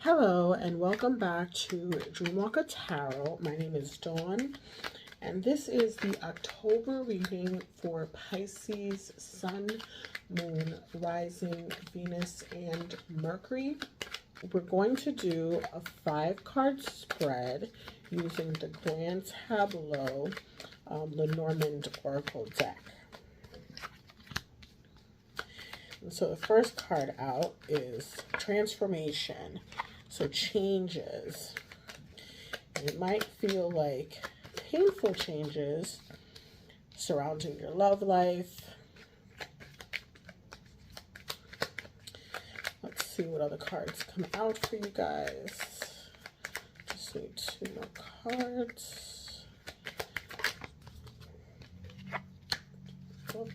Hello and welcome back to Dreamwalker Tarot. My name is Dawn and this is the October reading for Pisces, Sun, Moon, Rising, Venus, and Mercury. We're going to do a 5-card spread using the Grand Tableau Lenormand Oracle deck. And so the first card out is transformation. So changes. And it might feel like painful changes surrounding your love life. Let's see what other cards come out for you guys. Just need 2 more cards. Book.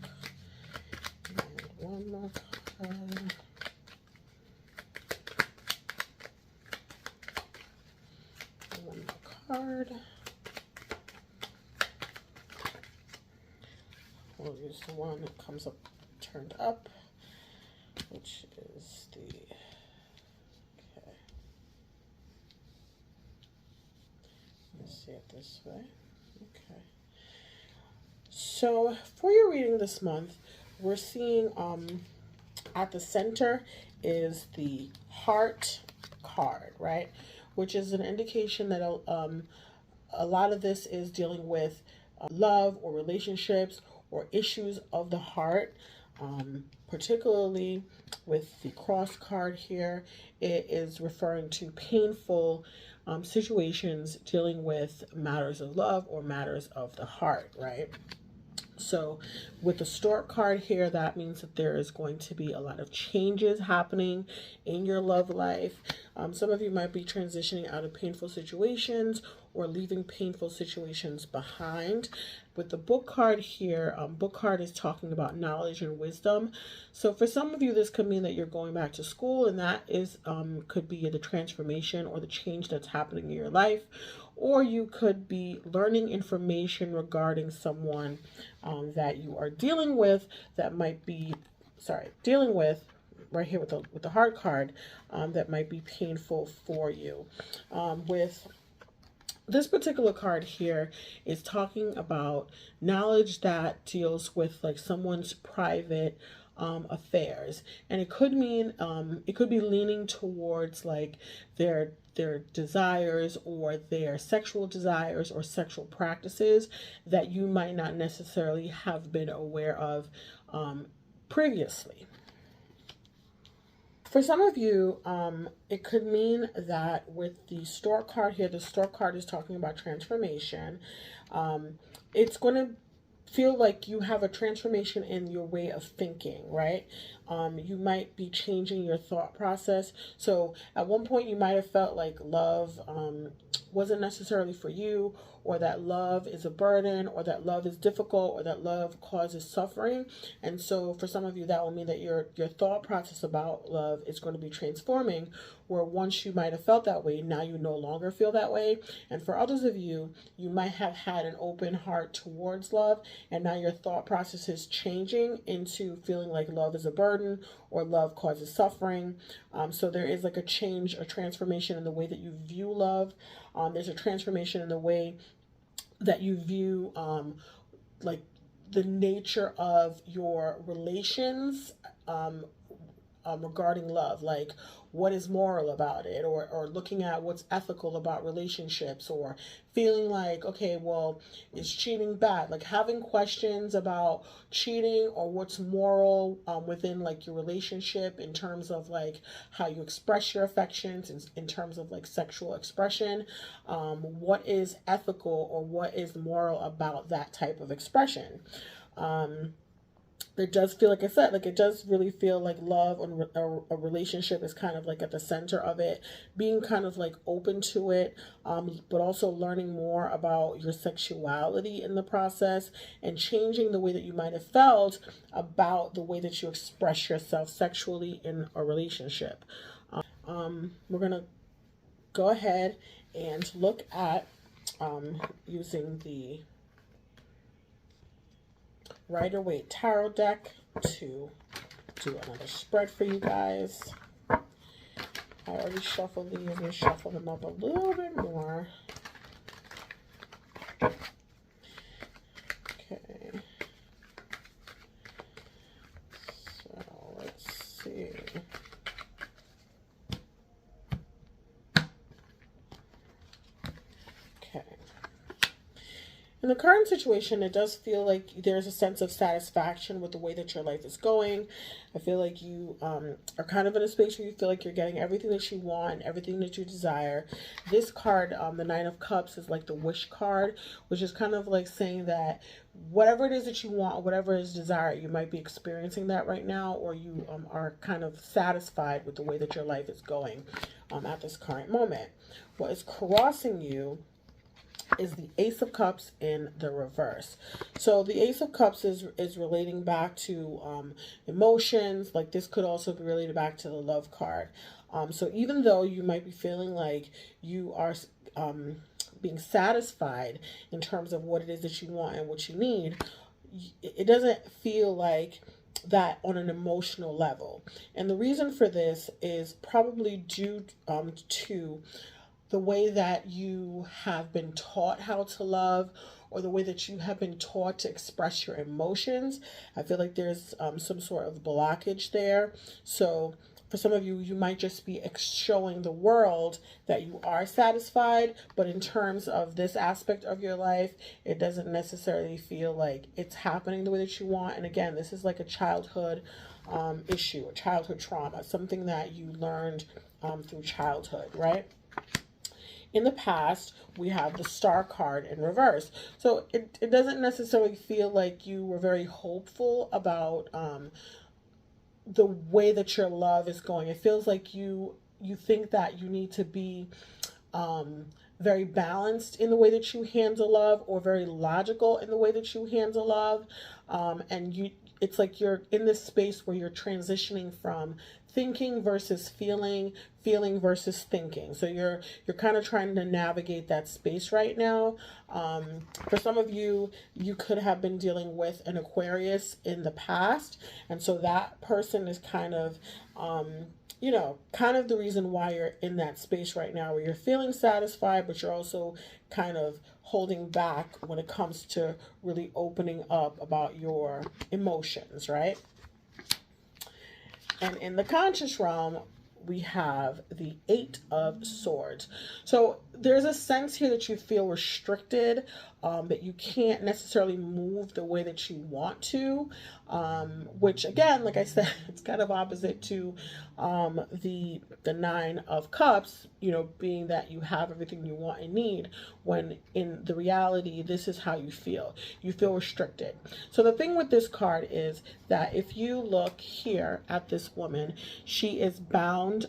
And 1 more card. Card. We'll use the one that comes up turned up, which is the okay. Let's see it this way. Okay. So for your reading this month, we're seeing at the center is the Heart card, right? Which is an indication that a lot of this is dealing with love or relationships or issues of the heart, particularly with the Cross card here. It is referring to painful situations dealing with matters of love or matters of the heart, right? So with the Stork card here, that means that there is going to be a lot of changes happening in your love life. Some of you might be transitioning out of painful situations or leaving painful situations behind. With the Book card here, Book card is talking about knowledge and wisdom. So for some of you, this could mean that you're going back to school, and that is could be the transformation or the change that's happening in your life. Or you could be learning information regarding someone that you are dealing with that might be, dealing with right here with the Heart card that might be painful for you. With this particular card here is talking about knowledge that deals with like someone's private affairs, and it could mean it could be leaning towards like their desires or their sexual desires or sexual practices that you might not necessarily have been aware of previously. For some of you, it could mean that with the Stork card here, the Stork card is talking about transformation. It's going to feel like you have a transformation in your way of thinking, right? You might be changing your thought process. So at one point you might have felt like love wasn't necessarily for you, or that love is a burden, or that love is difficult, or that love causes suffering. And so for some of you, that will mean that your thought process about love is going to be transforming, where once you might have felt that way, now you no longer feel that way. And for others of you, you might have had an open heart towards love, and now your thought process is changing into feeling like love is a burden or love causes suffering. So there is like a change, a transformation in the way that you view love. There's a transformation in the way that you view like the nature of your relations regarding love, like what is moral about it, or looking at what's ethical about relationships, or feeling like, okay, well, is cheating bad? Like having questions about cheating or what's moral within like your relationship in terms of like how you express your affections, in terms of like sexual expression. What is ethical or what is moral about that type of expression? It does feel, like I said, like it does really feel like love and a relationship is kind of like at the center of it, being kind of like open to it, but also learning more about your sexuality in the process and changing the way that you might have felt about the way that you express yourself sexually in a relationship. We're going to go ahead and look at using the Rider-Waite Tarot deck to do another spread for you guys. I already shuffled these and shuffle them up a little bit more. Okay. So let's see. Okay. In the current situation, it does feel like there's a sense of satisfaction with the way that your life is going. I feel like you are kind of in a space where you feel like you're getting everything that you want, everything that you desire. This card, the Nine of Cups, is like the wish card, which is kind of like saying that whatever it is that you want, whatever is desired, you might be experiencing that right now, or you are kind of satisfied with the way that your life is going at this current moment. What is crossing you is the Ace of Cups in the reverse. So the Ace of Cups is relating back to emotions. Like this could also be related back to the Love card. So even though you might be feeling like you are being satisfied in terms of what it is that you want and what you need, it doesn't feel like that on an emotional level. And the reason for this is probably due to the way that you have been taught how to love, or the way that you have been taught to express your emotions. I feel like there's some sort of blockage there. So for some of you, you might just be showing the world that you are satisfied, but in terms of this aspect of your life, it doesn't necessarily feel like it's happening the way that you want. And again, this is like a childhood issue, a childhood trauma, something that you learned through childhood, right? In the past, we have the Star card in reverse. So it doesn't necessarily feel like you were very hopeful about the way that your love is going. It feels like you think that you need to be very balanced in the way that you handle love, or very logical in the way that you handle love. And it's like you're in this space where you're transitioning from thinking versus feeling, feeling versus thinking. So you're kind of trying to navigate that space right now. For some of you, you could have been dealing with an Aquarius in the past, and so that person is kind of kind of the reason why you're in that space right now, where you're feeling satisfied, but you're also kind of holding back when it comes to really opening up about your emotions, right? And in the conscious realm, we have the Eight of Swords. So there's a sense here that you feel restricted, that you can't necessarily move the way that you want to, which again, like I said, it's kind of opposite to the Nine of Cups, being that you have everything you want and need, when in the reality, this is how you feel. You feel restricted. So the thing with this card is that if you look here at this woman, she is bound,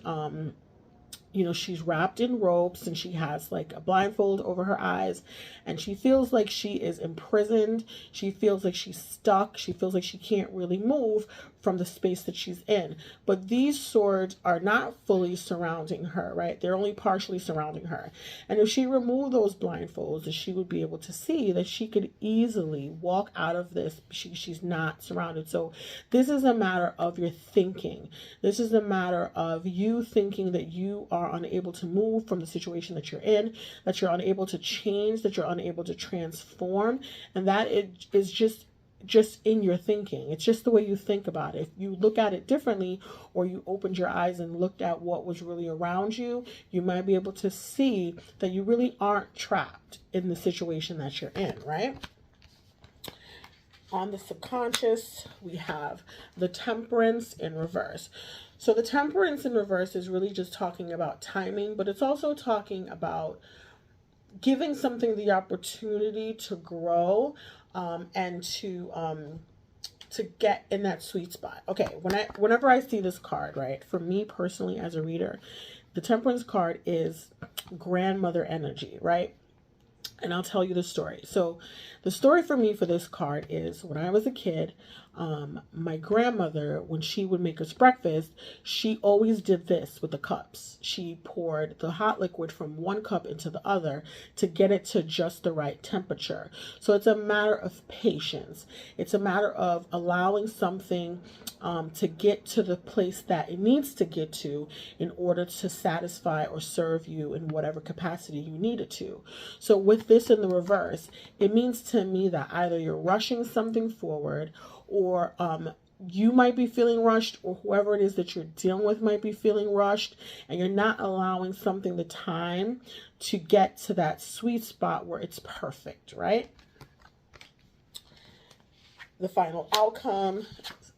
she's wrapped in ropes, and she has like a blindfold over her eyes, and she feels like she is imprisoned. She feels like she's stuck. She feels like she can't really move from the space that she's in. But these swords are not fully surrounding her, right? They're only partially surrounding her. And if she removed those blindfolds, she would be able to see that she could easily walk out of this. She's not surrounded. So this is a matter of your thinking. This is a matter of you thinking that you are unable to move from the situation that you're in, that you're unable to change, that you're unable to transform, and that it is just in your thinking. It's just the way you think about it. If you look at it differently, or you opened your eyes and looked at what was really around you, you might be able to see that you really aren't trapped in the situation that you're in, right? On the subconscious, we have the Temperance in reverse. So the Temperance in reverse is really just talking about timing, but it's also talking about giving something the opportunity to grow, and to get in that sweet spot. Okay, whenever I see this card, right, for me personally as a reader, the Temperance card is grandmother energy, right? And I'll tell you the story. So the story for me for this card is when I was a kid, My grandmother, when she would make us breakfast, she always did this with the cups. She poured the hot liquid from one cup into the other to get it to just the right temperature. So it's a matter of patience. It's a matter of allowing something to get to the place that it needs to get to in order to satisfy or serve you in whatever capacity you need it to. So with this in the reverse, it means to me that either you're rushing something forward, or you might be feeling rushed, or whoever it is that you're dealing with might be feeling rushed, and you're not allowing something the time to get to that sweet spot where it's perfect, right? The final outcome,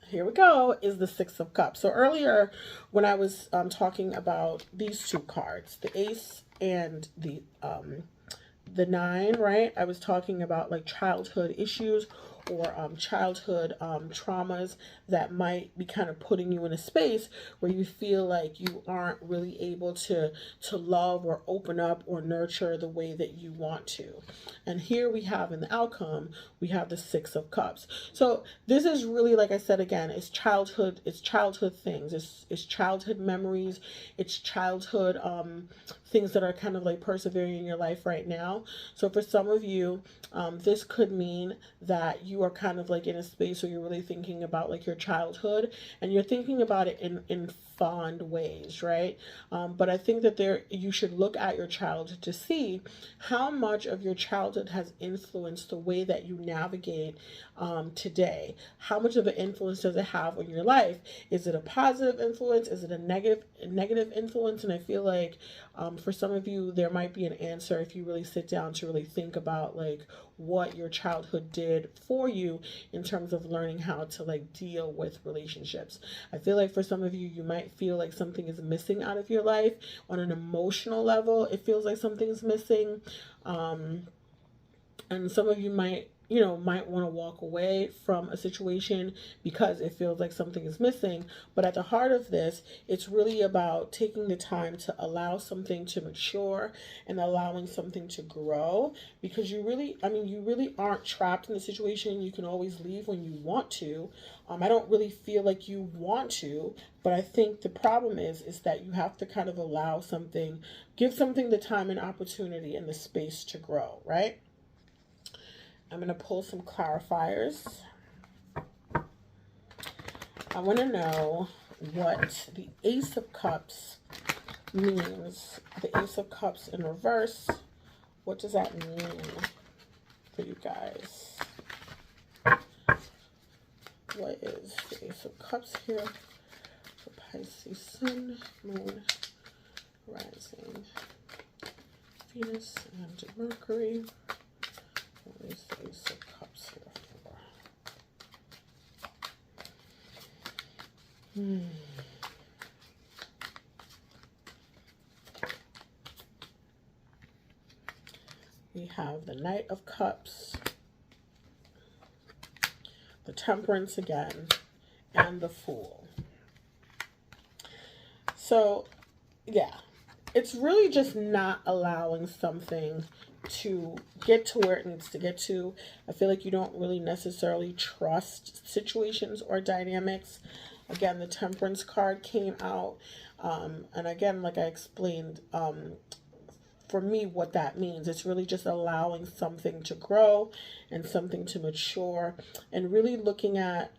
here we go, is the Six of Cups. So earlier when I was talking about these two cards, the Ace and the Nine, right? I was talking about like childhood issues or childhood traumas that might be kind of putting you in a space where you feel like you aren't really able to love or open up or nurture the way that you want to. And here we have in the outcome, we have the Six of Cups. So this is really, like I said again, it's childhood things, it's childhood memories, it's childhood things that are kind of like persevering in your life right now. So for some of you, this could mean that you are kind of like in a space where you're really thinking about like your childhood, and you're thinking about it in fond ways, right? But I think that you should look at your childhood to see how much of your childhood has influenced the way that you navigate today. How much of an influence does it have on your life? Is it a positive influence? Is it a negative influence? And I feel like for some of you, there might be an answer if you really sit down to really think about like what your childhood did for you in terms of learning how to like deal with relationships. I feel like for some of you, you might feel like something is missing out of your life on an emotional level. It feels like something's missing. And some of you might want to walk away from a situation because it feels like something is missing. But at the heart of this, it's really about taking the time to allow something to mature and allowing something to grow, because you really aren't trapped in the situation. You can always leave when you want to. I don't really feel like you want to, but I think the problem is that you have to kind of allow something, give something the time and opportunity and the space to grow, right? I'm going to pull some clarifiers. I want to know what the Ace of Cups means. The Ace of Cups in reverse. What does that mean for you guys? What is the Ace of Cups here for Pisces Sun, Moon, Rising, Venus, and Mercury? What is the Ace of Cups here for? We have the Knight of Cups, the Temperance again, and the Fool. So, yeah, it's really just not allowing something to get to where it needs to get to. I feel like you don't really necessarily trust situations or dynamics. Again, the Temperance card came out. And again, like I explained, for me, what that means, it's really just allowing something to grow and something to mature, and really looking at,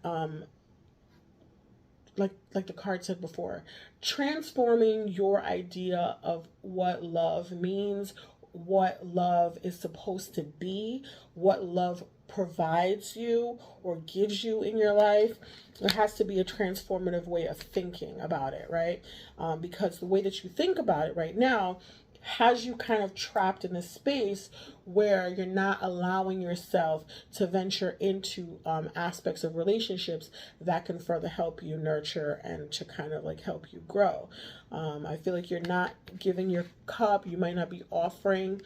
like the card said before, transforming your idea of what love means, what love is supposed to be, what love provides you or gives you in your life. There has to be a transformative way of thinking about it, right? Because the way that you think about it right now has you kind of trapped in a space where you're not allowing yourself to venture into aspects of relationships that can further help you nurture and to kind of like help you grow. I feel like you're not giving your cup. You might not be offering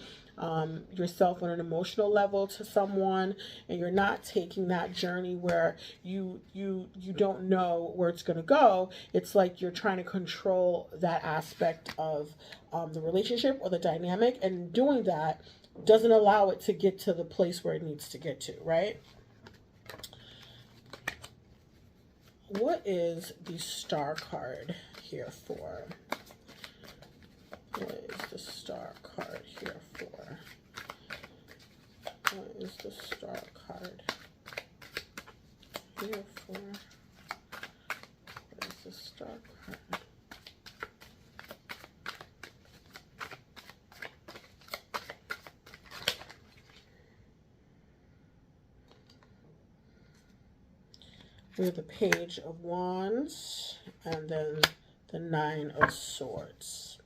yourself on an emotional level to someone, and you're not taking that journey where you don't know where it's going to go. It's like you're trying to control that aspect of the relationship or the dynamic, and doing that doesn't allow it to get to the place where it needs to get to, right? what is the Star card here for? What is the Star card here for? What is the Star card here for? What is the Star card? We have the Page of Wands and then the Nine of Swords.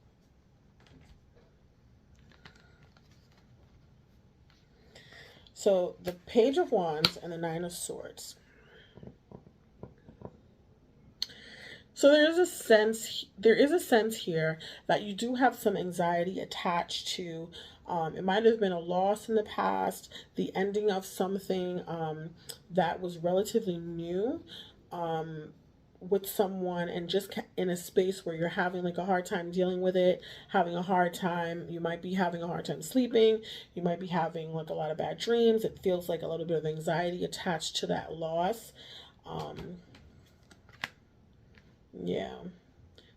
So the Page of Wands and the Nine of Swords. So there is a sense here that you do have some anxiety attached to. It might have been a loss in the past, the ending of something that was relatively new with someone, and just in a space where you're having like a hard time dealing with it, having a hard time. You might be having a hard time sleeping. You might be having like a lot of bad dreams. It feels like a little bit of anxiety attached to that loss. Yeah.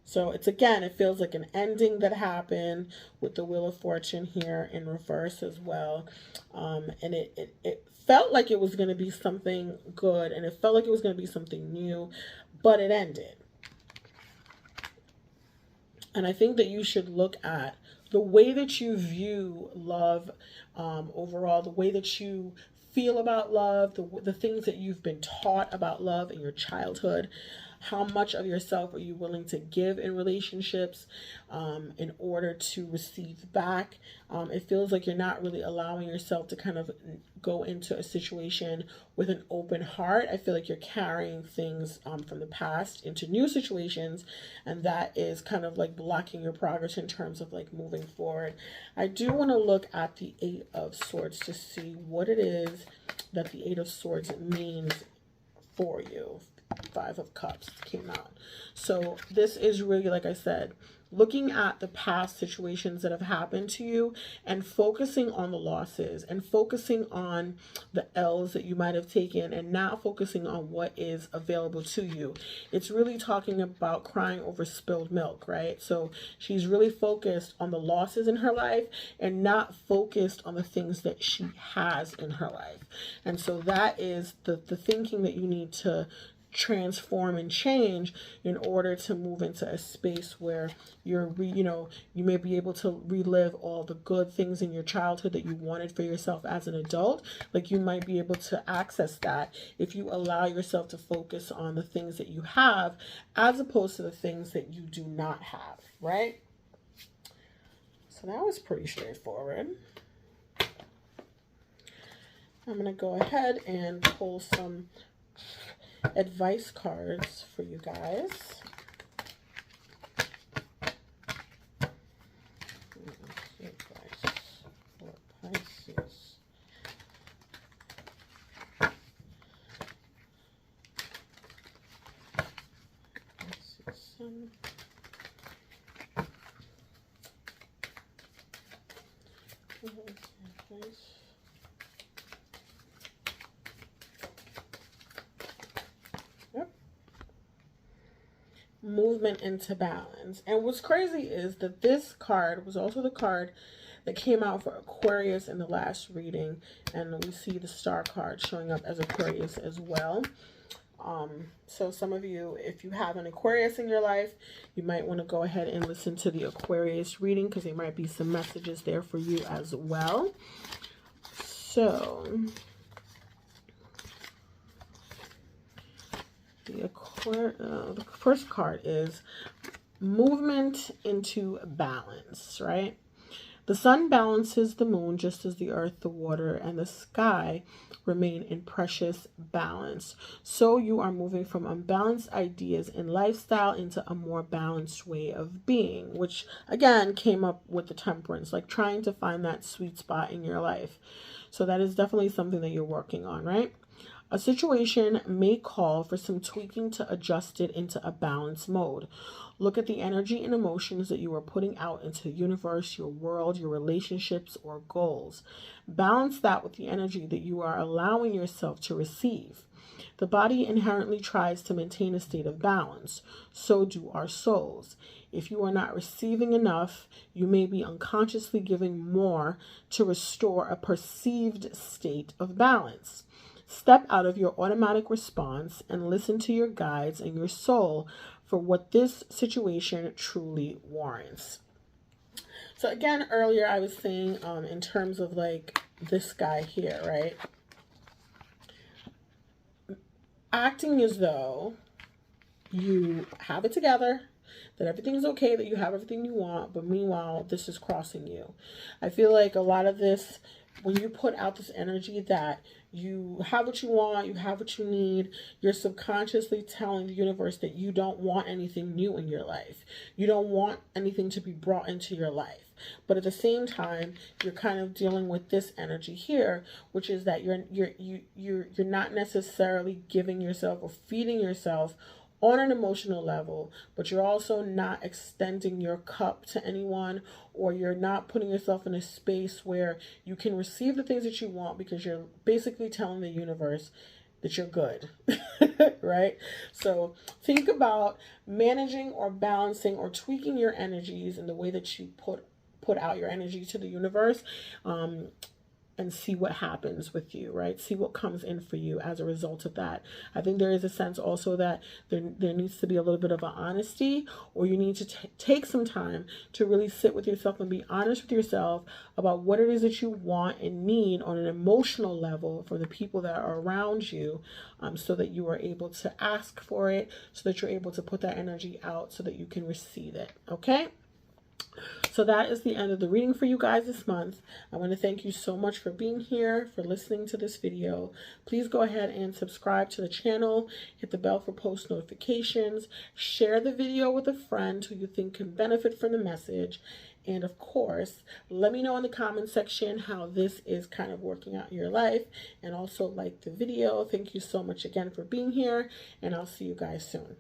So it's, again, it feels like an ending that happened with the Wheel of Fortune here in reverse as well. And it felt like it was going to be something good, and it felt like it was going to be something new, but it ended. And I think that you should look at the way that you view love overall, the way that you feel about love, the things that you've been taught about love in your childhood. How much of yourself are you willing to give in relationships in order to receive back? It feels like you're not really allowing yourself to kind of go into a situation with an open heart. I feel like you're carrying things from the past into new situations, and that is kind of like blocking your progress in terms of like moving forward. I do want to look at the Eight of Swords to see what it is that the Eight of Swords means for you. Five of Cups came out. So this is really, like I said, looking at the past situations that have happened to you and focusing on the losses and focusing on the L's that you might have taken and not focusing on what is available to you. It's really talking about crying over spilled milk, right? So she's really focused on the losses in her life and not focused on the things that she has in her life. And so that is the thinking that you need to transform and change in order to move into a space where you're you may be able to relive all the good things in your childhood that you wanted for yourself as an adult. Like, you might be able to access that if you allow yourself to focus on the things that you have as opposed to the things that you do not have, right? So that was pretty straightforward. I'm going to go ahead and pull some advice cards for you guys. Advice for Pisces. Movement into balance. And what's crazy is that this card was also the card that came out for Aquarius in the last reading, and we see the Star card showing up as Aquarius as well. So some of you, if you have an Aquarius in your life, you might want to go ahead and listen to the Aquarius reading, because there might be some messages there for you as well. So the first card is movement into balance, right? The sun balances the moon just as the earth, the water, and the sky remain in precious balance. So you are moving from unbalanced ideas and lifestyle into a more balanced way of being, which again came up with the Temperance, like trying to find that sweet spot in your life. So that is definitely something that you're working on, right? A situation may call for some tweaking to adjust it into a balanced mode. Look at the energy and emotions that you are putting out into the universe, your world, your relationships, or goals. Balance that with the energy that you are allowing yourself to receive. The body inherently tries to maintain a state of balance. So do our souls. If you are not receiving enough, you may be unconsciously giving more to restore a perceived state of balance. Step out of your automatic response and listen to your guides and your soul for what this situation truly warrants. So again, earlier I was saying in terms of like this guy here, right? Acting as though you have it together, that everything's okay, that you have everything you want, but meanwhile, this is crossing you. I feel like a lot of this, when you put out this energy that you have what you want, you have what you need, you're subconsciously telling the universe that you don't want anything new in your life. You don't want anything to be brought into your life. But at the same time, you're kind of dealing with this energy here, which is that you're not necessarily giving yourself or feeding yourself on an emotional level, but you're also not extending your cup to anyone, or you're not putting yourself in a space where you can receive the things that you want, because you're basically telling the universe that you're good. Right? So think about managing or balancing or tweaking your energies in the way that you put out your energy to the universe, and see what happens with you, right? See what comes in for you as a result of that. I think there is a sense also that there needs to be a little bit of an honesty, or you need to take some time to really sit with yourself and be honest with yourself about what it is that you want and need on an emotional level for the people that are around you, so that you are able to ask for it, so that you're able to put that energy out so that you can receive it, okay? So that is the end of the reading for you guys this month. I want to thank you so much for being here, for listening to this video. Please go ahead and subscribe to the channel, hit the bell for post notifications, share the video with a friend who you think can benefit from the message, and of course, let me know in the comment section how this is kind of working out in your life, and also like the video. Thank you so much again for being here, and I'll see you guys soon.